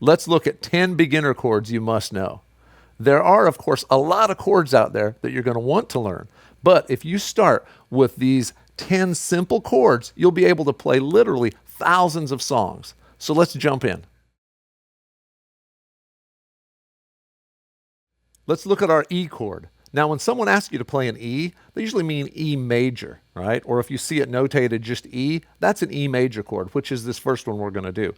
let's look at 10 beginner chords you must know. There are, of course, a lot of chords out there that you're going to want to learn. But if you start with these 10 simple chords, you'll be able to play literally thousands of songs. So let's jump in. Let's look at our E chord. Now, when someone asks you to play an E, they usually mean E major, right? Or if you see it notated just E, that's an E major chord, which is this first one we're going to do.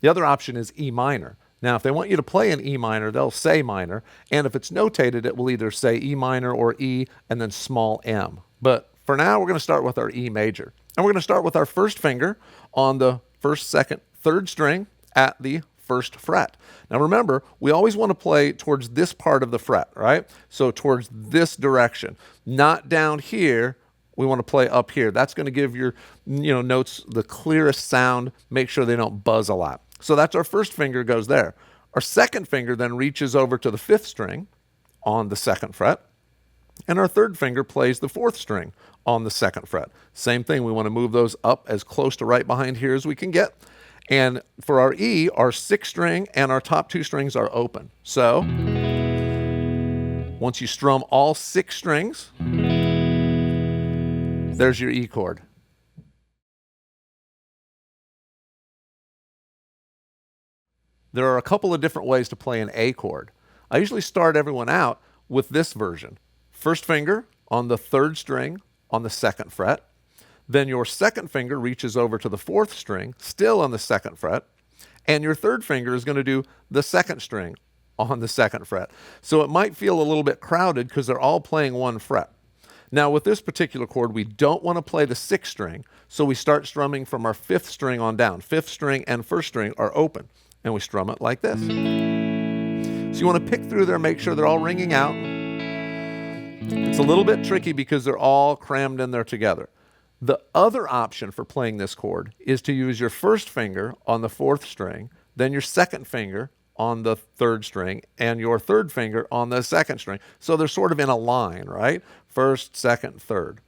The other option is E minor. Now, if they want you to play an E minor, they'll say minor, and if it's notated, it will either say E minor or E and then small m. But for now, we're going to start with our E major. And we're going to start with our first finger on the first, second, third string at the first fret. Now remember, we always want to play towards this part of the fret, right? So towards this direction, not down here. We want to play up here. That's going to give your notes the clearest sound. Make sure they don't buzz a lot. So that's our first finger goes there. Our second finger then reaches over to the fifth string on the second fret. And our third finger plays the fourth string on the second fret. Same thing, we want to move those up as close to right behind here as we can get. And for our E, our sixth string and our top two strings are open. So once you strum all 6 strings, there's your E chord. There are a couple of different ways to play an A chord. I usually start everyone out with this version. First finger on the third string on the second fret. Then your second finger reaches over to the fourth string, still on the second fret. And your third finger is going to do the second string on the second fret. So it might feel a little bit crowded because they're all playing one fret. Now with this particular chord, we don't want to play the sixth string, so we start strumming from our fifth string on down. Fifth string and first string are open. And we strum it like this. So you want to pick through there, make sure they're all ringing out. It's a little bit tricky because they're all crammed in there together. The other option for playing this chord is to use your first finger on the fourth string, then your second finger on the third string, and your third finger on the second string. So they're sort of in a line, right? First, second, third.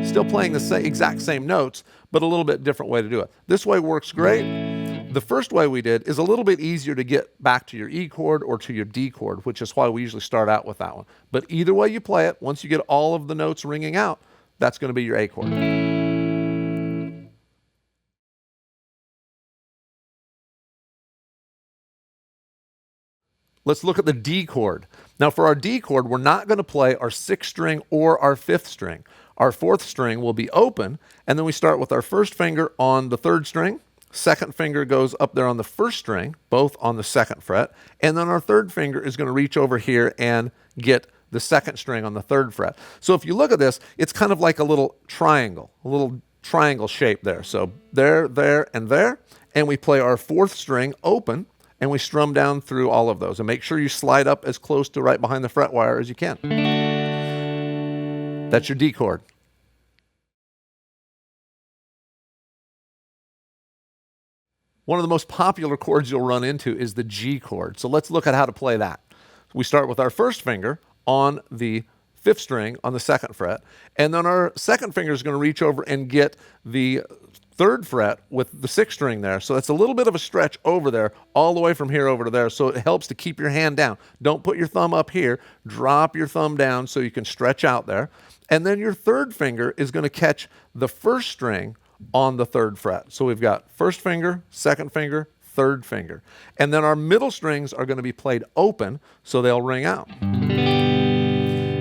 Still playing the exact same notes, but a little bit different way to do it. This way works great. The first way we did is a little bit easier to get back to your E chord or to your D chord, which is why we usually start out with that one. But either way you play it, once you get all of the notes ringing out, that's going to be your A chord. Let's look at the D chord. Now for our D chord, we're not going to play our sixth string or our fifth string. Our fourth string will be open, and then we start with our first finger on the third string. Second finger goes up there on the first string, both on the second fret. And then our third finger is going to reach over here and get the second string on the third fret. So if you look at this, it's kind of like a little triangle shape there. So there, and there. And we play our fourth string open, and we strum down through all of those. And make sure you slide up as close to right behind the fret wire as you can. That's your D chord. One of the most popular chords you'll run into is the G chord. So let's look at how to play that. We start with our first finger on the fifth string on the second fret, and then our second finger is going to reach over and get the third fret with the sixth string there. So that's a little bit of a stretch over there, all the way from here over to there. So it helps to keep your hand down. Don't put your thumb up here. Drop your thumb down so you can stretch out there. And then your third finger is going to catch the first string on the third fret. So we've got first finger, second finger, third finger. And then our middle strings are going to be played open, so they'll ring out.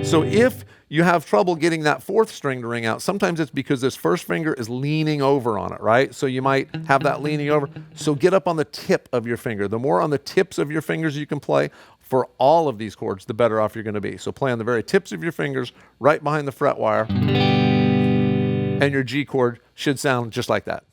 So if you have trouble getting that fourth string to ring out, sometimes it's because this first finger is leaning over on it, right? So you might have that leaning over. So get up on the tip of your finger. The more on the tips of your fingers you can play for all of these chords, the better off you're going to be. So play on the very tips of your fingers, right behind the fret wire. And your G chord should sound just like that.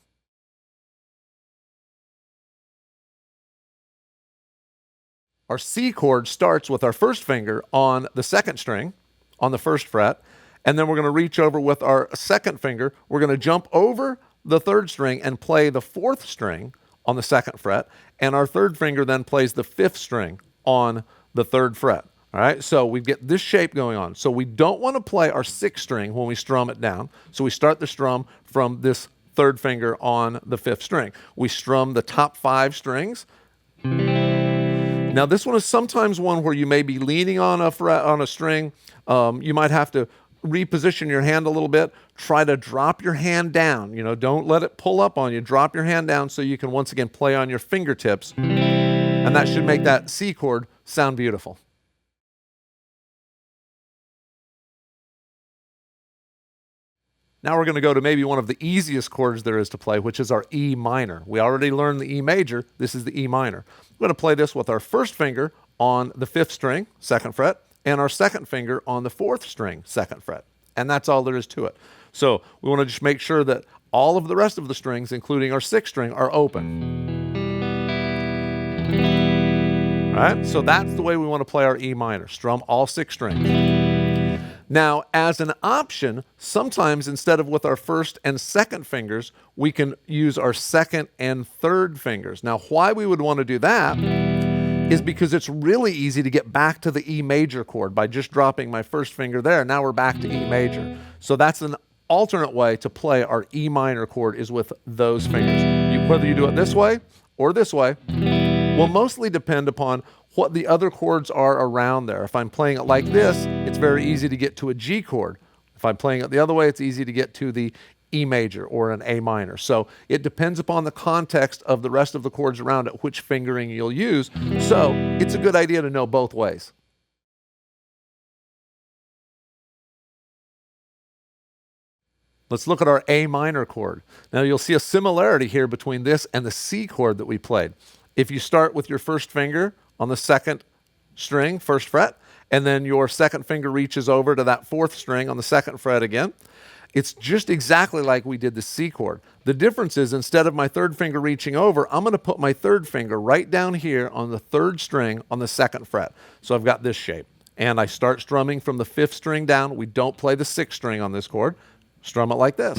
Our C chord starts with our first finger on the second string on the first fret, and then we're going to reach over with our second finger. We're going to jump over the third string and play the fourth string on the second fret, and our third finger then plays the fifth string on the third fret. All right, so we get this shape going on. So we don't want to play our sixth string when we strum it down. So we start the strum from this third finger on the fifth string. We strum the top 5 strings. Now this one is sometimes one where you may be leaning on a fret, on a string. You might have to reposition your hand a little bit. Try to drop your hand down. Don't let it pull up on you. Drop your hand down so you can once again play on your fingertips. And that should make that C chord sound beautiful. Now we're going to go to maybe one of the easiest chords there is to play, which is our E minor. We already learned the E major. This is the E minor. We're going to play this with our first finger on the 5th string, 2nd fret, and our second finger on the 4th string, 2nd fret. And that's all there is to it. So we want to just make sure that all of the rest of the strings, including our 6th string, are open. All right? So that's the way we want to play our E minor. Strum all 6 strings. Now, as an option, sometimes instead of with our 1st and 2nd fingers, we can use our 2nd and 3rd fingers. Now, why we would want to do that is because it's really easy to get back to the E major chord by just dropping my 1st finger there. Now we're back to E major. So that's an alternate way to play our E minor chord, is with those fingers. Whether you do it this way or this way will mostly depend upon what the other chords are around there. If I'm playing it like this, it's very easy to get to a G chord. If I'm playing it the other way, it's easy to get to the E major or an A minor. So it depends upon the context of the rest of the chords around it, which fingering you'll use. So it's a good idea to know both ways. Let's look at our A minor chord. Now you'll see a similarity here between this and the C chord that we played. If you start with your 1st finger on the 2nd string, 1st fret, and then your 2nd finger reaches over to that 4th string on the 2nd fret again, it's just exactly like we did the C chord. The difference is, instead of my 3rd finger reaching over, I'm going to put my 3rd finger right down here on the 3rd string on the 2nd fret. So I've got this shape. And I start strumming from the 5th string down. We don't play the 6th string on this chord. Strum it like this.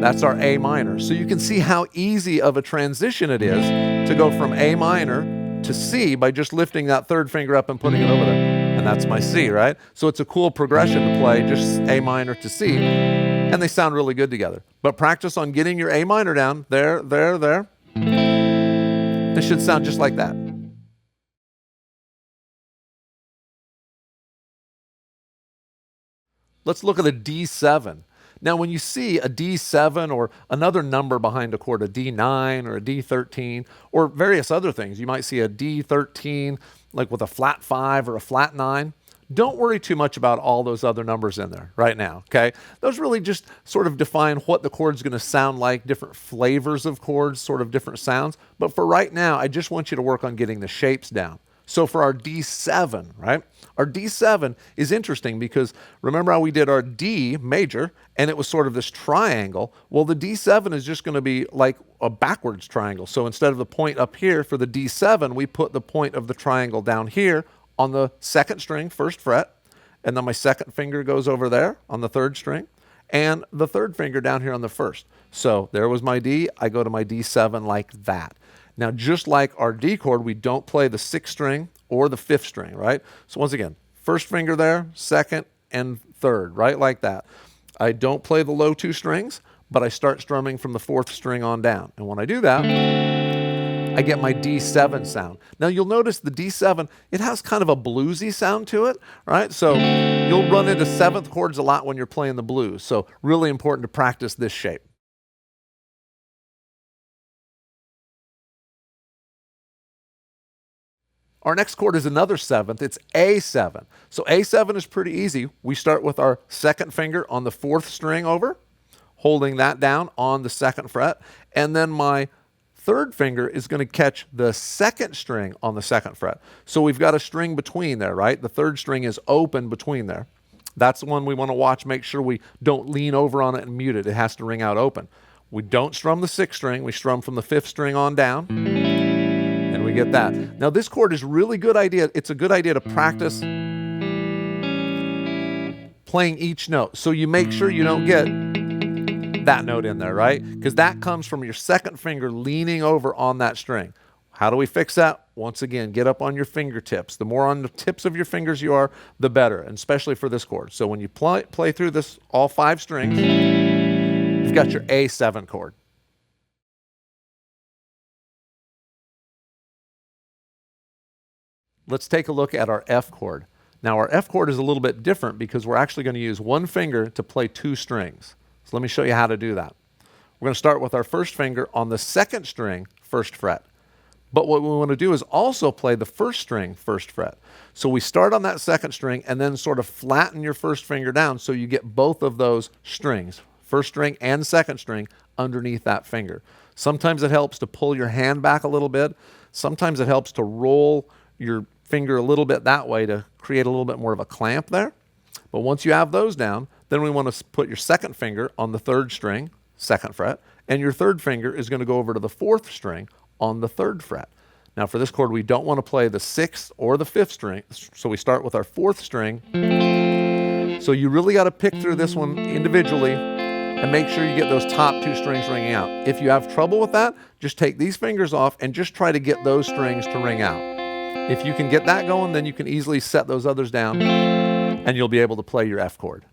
That's our A minor. So you can see how easy of a transition it is to go from A minor to C by just lifting that 3rd finger up and putting it over there. And that's my C, right? So it's a cool progression to play, just A minor to C. And they sound really good together. But practice on getting your A minor down. There, there, there. They should sound just like that. Let's look at a D7. Now, when you see a D7 or another number behind a chord, a D9 or a D13, or various other things, you might see a D13 like with a flat 5 or a flat 9. Don't worry too much about all those other numbers in there right now, okay? Those really just sort of define what the chord's going to sound like, different flavors of chords, sort of different sounds. But for right now, I just want you to work on getting the shapes down. So for our D7, right? Our D7 is interesting because remember how we did our D major and it was sort of this triangle? Well, the D7 is just going to be like a backwards triangle. So instead of the point up here for the D7, we put the point of the triangle down here on the 2nd string, 1st fret, and then my 2nd finger goes over there on the 3rd string, and the 3rd finger down here on the 1st. So there was my D. I go to my D7 like that. Now, just like our D chord, we don't play the 6th string or the 5th string, right? So once again, 1st finger there, 2nd and 3rd, right? Like that. I don't play the low 2 strings, but I start strumming from the 4th string on down. And when I do that, I get my D7 sound. Now you'll notice the D7, it has kind of a bluesy sound to it, right? So you'll run into 7th chords a lot when you're playing the blues. So really important to practice this shape. Our next chord is another 7th. It's A7. So A7 is pretty easy. We start with our 2nd finger on the 4th string over, holding that down on the 2nd fret. And then my 3rd finger is going to catch the 2nd string on the 2nd fret. So we've got a string between there, right? The 3rd string is open between there. That's the one we want to watch. Make sure we don't lean over on it and mute it. It has to ring out open. We don't strum the 6th string. We strum from the 5th string on down. And we get that. Now this chord is really good idea. It's a good idea to practice playing each note. So you make sure you don't get that note in there, right? Because that comes from your 2nd finger leaning over on that string. How do we fix that? Once again, get up on your fingertips. The more on the tips of your fingers you are, the better, and especially for this chord. So when you play through this, all 5 strings, you've got your A7 chord. let's take a look at our F chord. Now our F chord is a little bit different because we're actually going to use one finger to play two strings. So let me show you how to do that. We're going to start with our first finger on the second string, first fret. But what we want to do is also play the first string, first fret. So we start on that second string and then sort of flatten your first finger down so you get both of those strings, first string and second string, underneath that finger. Sometimes it helps to pull your hand back a little bit. Sometimes it helps to roll your finger a little bit that way to create a little bit more of a clamp there. But once you have those down, then we want to put your second finger on the third string, second fret, and your third finger is going to go over to the fourth string on the third fret. Now for this chord, we don't want to play the sixth or the fifth string, so we start with our fourth string. So you really got to pick through this one individually and make sure you get those top two strings ringing out. If you have trouble with that, just take these fingers off and just try to get those strings to ring out. If you can get that going, then you can easily set those others down and you'll be able to play your F chord.